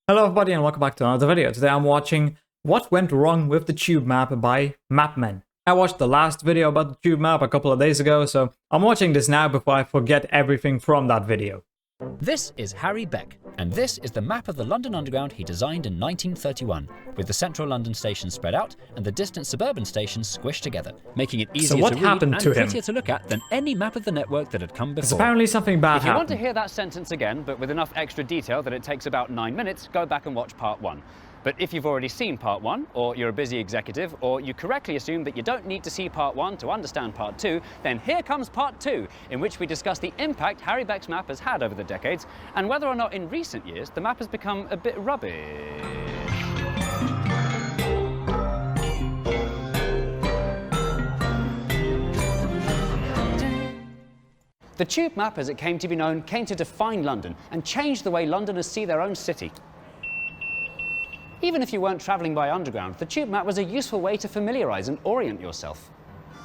Hello everybody and welcome back to another video. Today I'm watching What Went Wrong with the Tube Map by Mapman. I watched the last video about the Tube Map a couple of days ago, so I'm watching this now before I forget everything from that video. This is Harry Beck, and this is the map of the London Underground he designed in 1931, with the central London station spread out and the distant suburban stations squished together, making it easier to read and prettier to look at than any map of the network that had come before. Because apparently something bad happened. If you want to hear that sentence again, but with enough extra detail that it takes about 9 minutes, go back and watch part 1. But if you've already seen part 1, or you're a busy executive, or you correctly assume that you don't need to see part 1 to understand part 2, then here comes part 2, in which we discuss the impact Harry Beck's map has had over the decades, and whether or not in recent years the map has become a bit rubbish. The Tube Map, as it came to be known, came to define London and change the way Londoners see their own city. Even if you weren't travelling by underground, the Tube Map was a useful way to familiarise and orient yourself.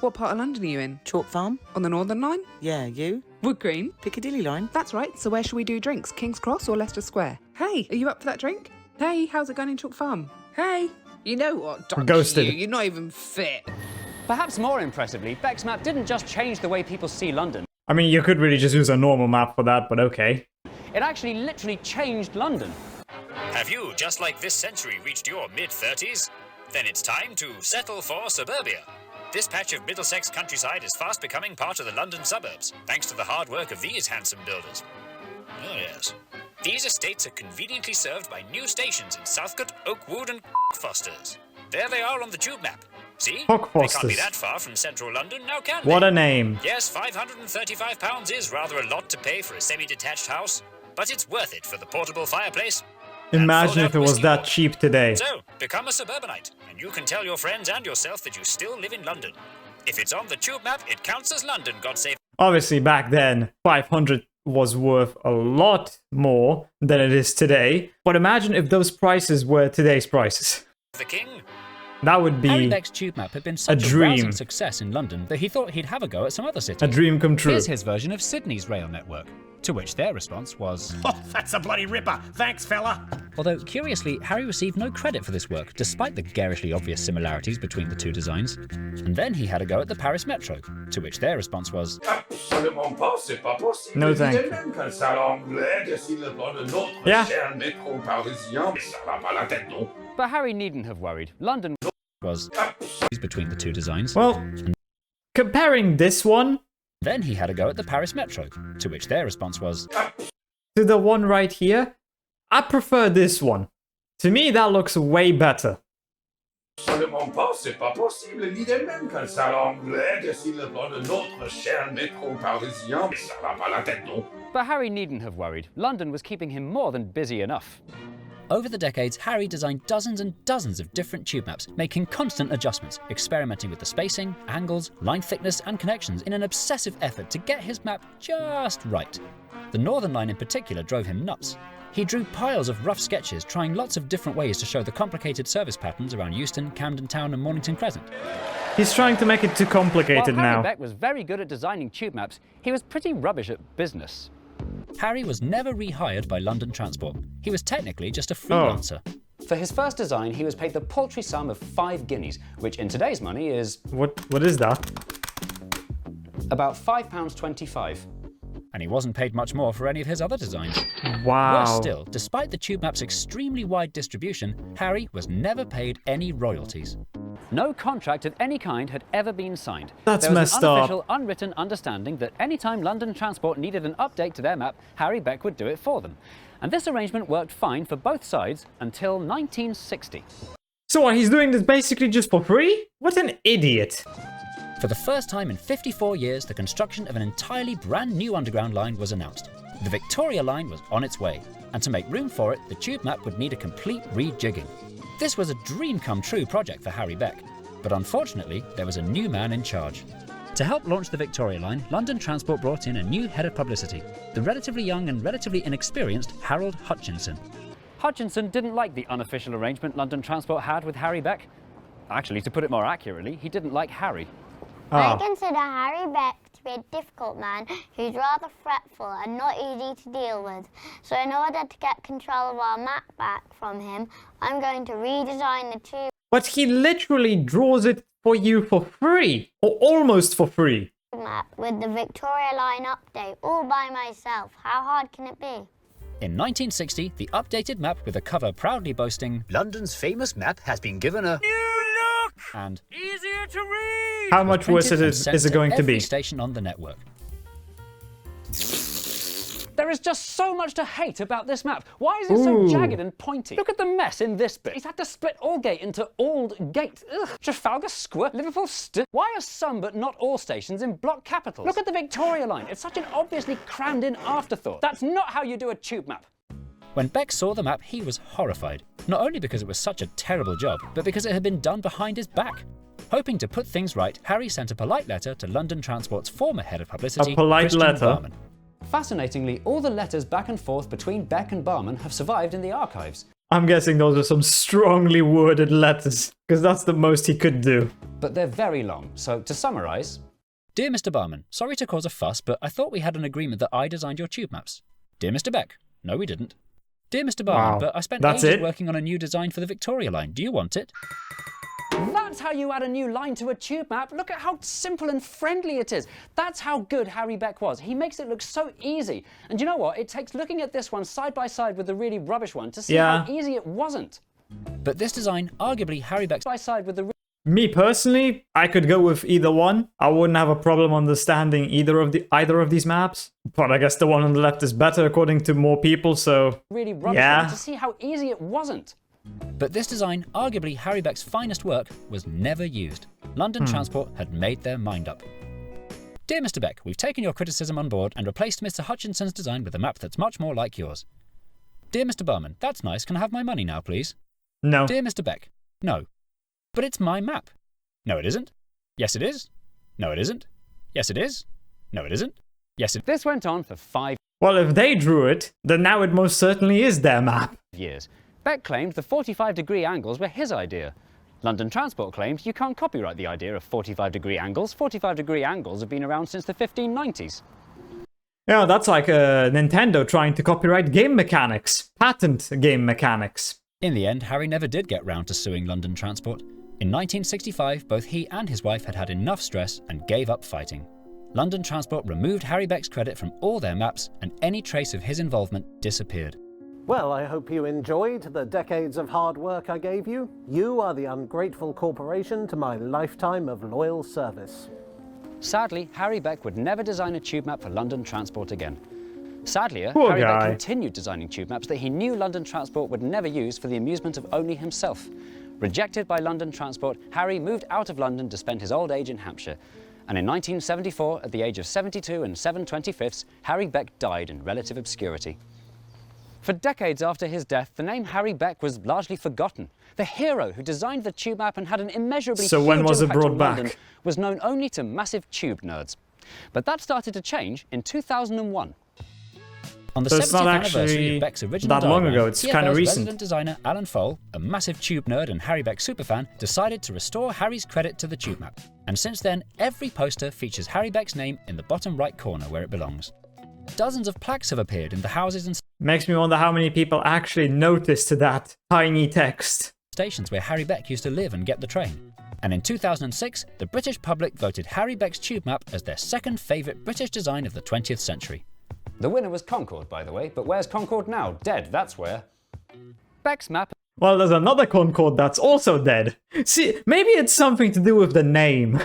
What part of London are you in? Chalk Farm? On the Northern Line? Yeah, you? Wood Green? Piccadilly Line? That's right, so where should we do drinks? King's Cross or Leicester Square? Hey, are you up for that drink? Hey, how's it going in Chalk Farm? Hey, you know what, Dodgy, Ghosted. you're not even fit. Perhaps more impressively, Beck's map didn't just change the way people see London. I mean, you could really just use a normal map for that, but okay. It actually literally changed London. Have you, just like this century, reached your mid-30s? Then it's time to settle for suburbia. This patch of Middlesex countryside is fast becoming part of the London suburbs, thanks to the hard work of these handsome builders. Oh yes. These estates are conveniently served by new stations in Southcote, Oakwood and Fosters. There they are on the Tube Map. See? They can't be that far from central London, now can they? What a name. Yes, £535 is rather a lot to pay for a semi-detached house, but it's worth it for the portable fireplace. Imagine if it was that cheap today. So, become a suburbanite, and you can tell your friends and yourself that you still live in London. If it's on the Tube Map, it counts as London, God save. Obviously, back then, 500 was worth a lot more than it is today. But imagine if those prices were today's prices. The king. That would be Harry Beck's Tube Map had been such a dream. rousing success in London that he thought he'd have a go at some other cities. A dream come true. Here's his version of Sydney's rail network, to which their response was, Oh, that's a bloody ripper. Thanks, fella. although curiously, Harry received no credit for this work, despite the garishly obvious similarities between the two designs. And then he had a go at the Paris Metro, to which their response was, Absolument pas, c'est pas possible. No thank you. Même qu'un salon anglais dessine le plan de notre Yeah. cher métro parisien, mais ça va pas la tête, non? But Harry needn't have worried. London was between the two designs. Well, comparing this one Then he had a go at the Paris Metro, to which their response was, to the one right here, I prefer this one. To me, that looks way better. Absolument pas, c'est pas possible. L'idée même qu'un salon anglais dessine le plan de notre cher métro parisien, mais ça va pas la tête, non? But Harry needn't have worried. London was keeping him more than busy enough. Over the decades, Harry designed dozens and dozens of different tube maps, making constant adjustments, experimenting with the spacing, angles, line thickness and connections in an obsessive effort to get his map just right. The Northern Line in particular drove him nuts. He drew piles of rough sketches, trying lots of different ways to show the complicated service patterns around Euston, Camden Town and Mornington Crescent. He's trying to make it too complicated While Harry now. Beck was very good at designing tube maps, he was pretty rubbish at business. Harry was never rehired by London Transport. He was technically just a freelancer. For his first design, he was paid the paltry sum of 5 guineas, which in today's money is What is that? about £5.25. And he wasn't paid much more for any of his other designs. Wow. Worse still, despite the tube map's extremely wide distribution, Harry was never paid any royalties. No contract of any kind had ever been signed. That's there was messed an up. unofficial, unwritten understanding that any time London Transport needed an update to their map, Harry Beck would do it for them. And this arrangement worked fine for both sides until 1960. So what, he's doing this basically just for free? What an idiot. For the first time in 54 years, the construction of an entirely brand new underground line was announced. The Victoria Line was on its way, and to make room for it, the tube map would need a complete rejigging. This was a dream come true project for Harry Beck, but unfortunately, there was a new man in charge. To help launch the Victoria Line, London Transport brought in a new head of publicity, the relatively young and relatively inexperienced Harold Hutchinson. Hutchinson didn't like the unofficial arrangement London Transport had with Harry Beck. Actually, to put it more accurately, he didn't like Harry. I consider Harry Beck to be a difficult man who's rather fretful and not easy to deal with. So in order to get control of our map back from him, I'm going to redesign the tube But he literally draws it for you for free, or almost for free. map with the Victoria Line update all by myself. How hard can it be? In 1960, the updated map with a cover proudly boasting London's famous map has been given a new look and easier to read. How much worse printed and is sent it going to every be? station on the network. There is just so much to hate about this map. Why is it so jagged and pointy? Look at the mess in this bit. He's had to split Aldgate into Aldgate. Ugh. Trafalgar Square, Liverpool Why are some but not all stations in block capitals? Look at the Victoria Line. It's such an obviously crammed in afterthought. That's not how you do a tube map. When Beck saw the map, he was horrified. Not only because it was such a terrible job, but because it had been done behind his back. Hoping to put things right, Harry sent a polite letter to London Transport's former head of publicity, A polite Christian letter? Barman. Fascinatingly, all the letters back and forth between Beck and Barman have survived in the archives. I'm guessing those are some strongly worded letters, because that's the most he could do. But they're very long, so to summarise... Dear Mr. Barman, sorry to cause a fuss, but I thought we had an agreement that I designed your tube maps. Dear Mr. Beck, no we didn't. Dear Mr. Barman, Wow. but I spent That's ages it? working on a new design for the Victoria Line. Do you want it? That's how you add a new line to a tube map. Look at how simple and friendly it is. That's how good Harry Beck was. He makes it look so easy. And you know what? It takes looking at this one side by side with the really rubbish one to see how easy it wasn't. But this design, arguably Harry Beck's By side with the Me personally, I could go with either one. I wouldn't have a problem understanding either of these maps. But I guess the one on the left is better according to more people, so really rubbish yeah. one to see how easy it wasn't. But this design, arguably Harry Beck's finest work, was never used. London Transport had made their mind up. Dear Mr. Beck, we've taken your criticism on board and replaced Mr. Hutchinson's design with a map that's much more like yours. Dear Mr. Barman, that's nice. Can I have my money now, please? No. Dear Mr. Beck, no. But it's my map. No, it isn't. Yes, it is. No, it isn't. Yes, it is. No, it isn't. Yes, it This went on for 5 Well, if they drew it, then now it most certainly is their map. years. Beck claimed the 45-degree angles were his idea. London Transport claimed you can't copyright the idea of 45-degree angles. 45-degree angles have been around since the 1590s. Yeah, that's like Nintendo trying to copyright game mechanics. Patent game mechanics. In the end, Harry never did get round to suing London Transport. In 1965, both he and his wife had had enough stress and gave up fighting. London Transport removed Harry Beck's credit from all their maps, and any trace of his involvement disappeared. Well, I hope you enjoyed the decades of hard work I gave you. You are the ungrateful corporation to my lifetime of loyal service. Sadly, Harry Beck would never design a tube map for London Transport again. Sadlier, Poor Harry Beck guy. continued designing tube maps that he knew London Transport would never use for the amusement of only himself. Rejected by London Transport, Harry moved out of London to spend his old age in Hampshire. And in 1974, at the age of 72 and 7/25, Harry Beck died in relative obscurity. For decades after his death, the name Harry Beck was largely forgotten. The hero who designed the tube map and had an immeasurably So when huge was it impact brought on back? London was known only to massive tube nerds. But that started to change in 2001. On the So it's 70th not anniversary actually of Beck's original that long diagram, ago, it's TFL's kinda recent. resident designer Alan Fole, a massive tube nerd and Harry Beck superfan, decided to restore Harry's credit to the tube map. And since then, every poster features Harry Beck's name in the bottom right corner where it belongs. Dozens of plaques have appeared in the houses and Makes me wonder how many people actually noticed that tiny text. stations where Harry Beck used to live and get the train. And in 2006, the British public voted Harry Beck's tube map as their second favourite British design of the 20th century. The winner was Concorde, by the way, but where's Concorde now? Dead, that's where. Beck's map Well, there's another Concorde that's also dead. See, maybe it's something to do with the name.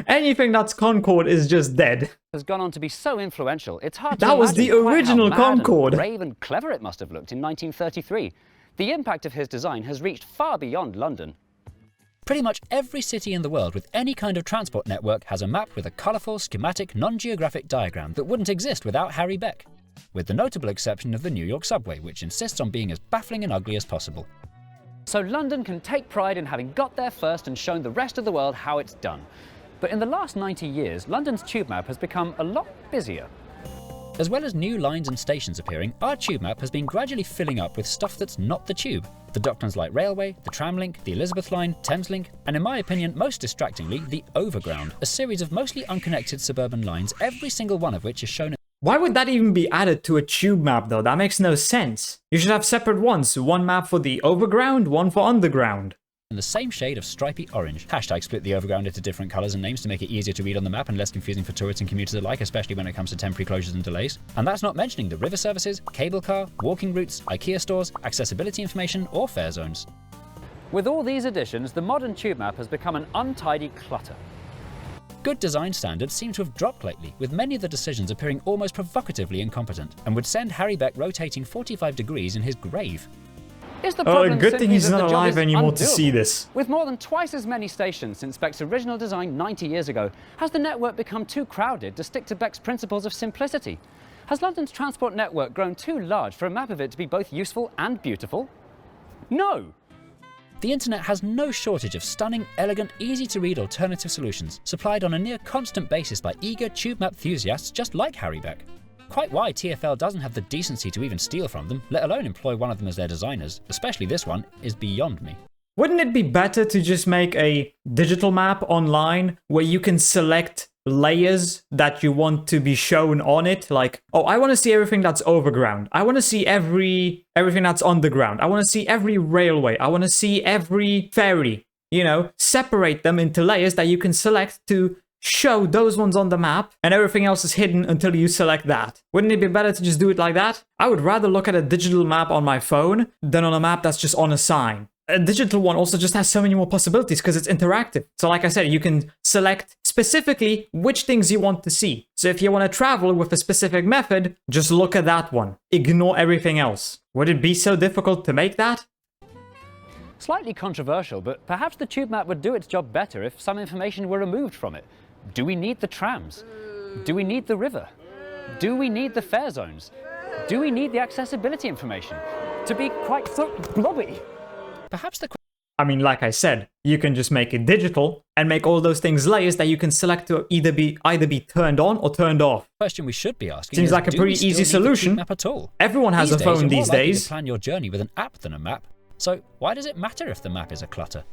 Anything that's Concorde is just dead. has gone on to be so influential, it's hard to That was the imagine quite original how mad Concorde. and brave and clever it must have looked in 1933. The impact of his design has reached far beyond London. Pretty much every city in the world with any kind of transport network has a map with a colourful, schematic, non-geographic diagram that wouldn't exist without Harry Beck. With the notable exception of the New York subway, which insists on being as baffling and ugly as possible. So London can take pride in having got there first and shown the rest of the world how it's done. But in the last 90 years, London's tube map has become a lot busier. As well as new lines and stations appearing, our tube map has been gradually filling up with stuff that's not the tube. The Docklands Light Railway, the Tram Link, the Elizabeth Line, Thames Link, and in my opinion, most distractingly, the Overground, a series of mostly unconnected suburban lines, every single one of which is shown. Why would that even be added to a tube map though? That makes no sense. You should have separate ones, one map for the Overground, one for Underground. In the same shade of stripy orange. Hashtag split the Overground into different colours and names to make it easier to read on the map and less confusing for tourists and commuters alike, especially when it comes to temporary closures and delays. And that's not mentioning the river services, cable car, walking routes, IKEA stores, accessibility information, or fare zones. With all these additions, the modern tube map has become an untidy clutter. Good design standards seem to have dropped lately, with many of the decisions appearing almost provocatively incompetent, and would send Harry Beck rotating 45 degrees in his grave. Is the problem good thing simply he's that not the job alive is anymore to undoable? see this. With more than twice as many stations since Beck's original design 90 years ago, has the network become too crowded to stick to Beck's principles of simplicity? Has London's transport network grown too large for a map of it to be both useful and beautiful? No! The internet has no shortage of stunning, elegant, easy-to-read alternative solutions, supplied on a near constant basis by eager tube map enthusiasts just like Harry Beck. Quite why TfL doesn't have the decency to even steal from them, let alone employ one of them as their designers, especially this one, is beyond me. Wouldn't it be better to just make a digital map online where you can select layers that you want to be shown on it? Like, oh, I want to see everything that's overground. I want to see everything that's underground. I want to see every railway. I want to see every ferry. You know, separate them into layers that you can select to show those ones on the map, and everything else is hidden until you select that. Wouldn't it be better to just do it like that? I would rather look at a digital map on my phone than on a map that's just on a sign. A digital one also just has so many more possibilities because it's interactive. So like I said, you can select specifically which things you want to see. So if you want to travel with a specific method, just look at that one. Ignore everything else. Would it be so difficult to make that? Slightly controversial, but perhaps the tube map would do its job better if some information were removed from it. Do we need the trams? Do we need the river? Do we need the fare zones? Do we need the accessibility information? To be quite so blobby. Perhaps the I mean, like I said, you can just make it digital and make all those things layers that you can select to either be turned on or turned off. question we should be asking Seems is, like a do we pretty still easy need the solution. tube map at all? Everyone has a phone these you're more likely days. to plan your journey with an app than a map. So why does it matter if the map is a clutter?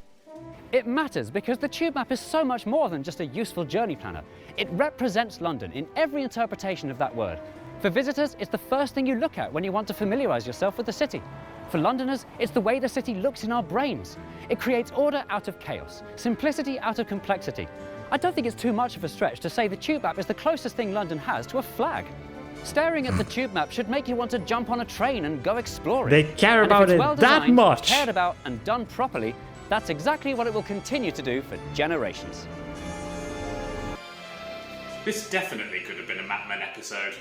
It matters because the tube map is so much more than just a useful journey planner. It represents London in every interpretation of that word. For visitors, it's the first thing you look at when you want to familiarise yourself with the city. For Londoners, it's the way the city looks in our brains. It creates order out of chaos, simplicity out of complexity. I don't think it's too much of a stretch to say the tube map is the closest thing London has to a flag. Staring at the tube map should make you want to jump on a train and go exploring. They care And if about it's it well that designed, much. cared about and done properly, that's exactly what it will continue to do for generations. This definitely could have been a Mapman episode.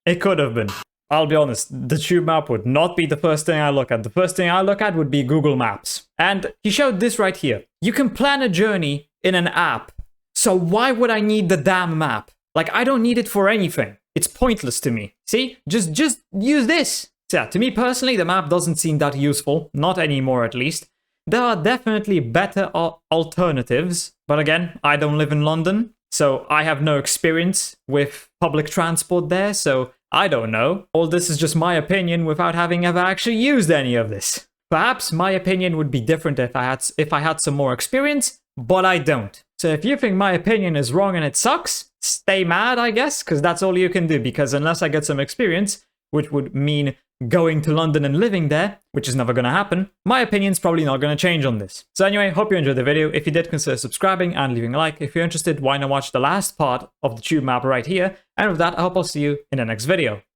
It could have been. I'll be honest, the tube map would not be the first thing I look at. The first thing I look at would be Google Maps. And he showed this right here. You can plan a journey in an app. So why would I need the damn map? Like, I don't need it for anything. It's pointless to me. See? Just use this. So yeah, to me personally, the map doesn't seem that useful. Not anymore, at least. There are definitely better alternatives. But again, I don't live in London, so I have no experience with public transport there, so I don't know. All this is just my opinion without having ever actually used any of this. Perhaps my opinion would be different if I had some more experience, but I don't. So if you think my opinion is wrong and it sucks, stay mad, I guess, because that's all you can do, because unless I get some experience, which would mean going to London and living there, which is never going to happen, my opinion's probably not going to change on this. So anyway, hope you enjoyed the video. If you did, consider subscribing and leaving a like. If you're interested, why not watch the last part of the tube map right here? And with that, I hope I'll see you in the next video.